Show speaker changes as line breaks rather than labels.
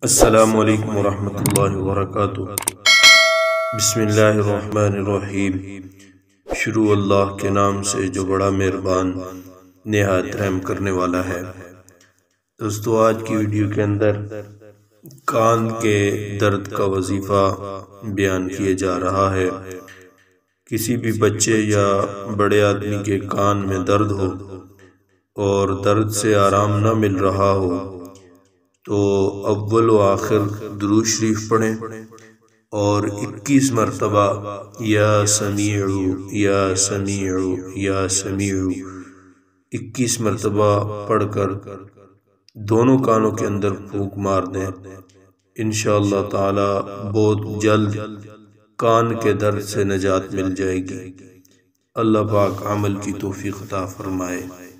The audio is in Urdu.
السلام علیکم ورحمۃ اللہ وبرکاتہ۔ بسم اللہ الرحمن الرحیم۔ شروع اللہ کے نام سے جو بڑا مہربان نہایت رحم کرنے والا ہے۔ دوستو، آج کی ویڈیو کے اندر کان کے درد کا وظیفہ بیان کیا جا رہا ہے۔ کسی بھی بچے یا بڑے آدمی کے کان میں درد ہو اور درد سے آرام نہ مل رہا ہو تو اول و آخر درود شریف پڑھیں اور 21 مرتبہ یا سمیع یا سمیع یا سمیع 21 مرتبہ پڑھ کر دونوں کانوں کے اندر پھونک مار دیں۔ انشاءاللہ تعالی بہت جلد کان کے درد سے نجات مل جائے گی۔ اللہ پاک عمل کی توفیق عطا فرمائے۔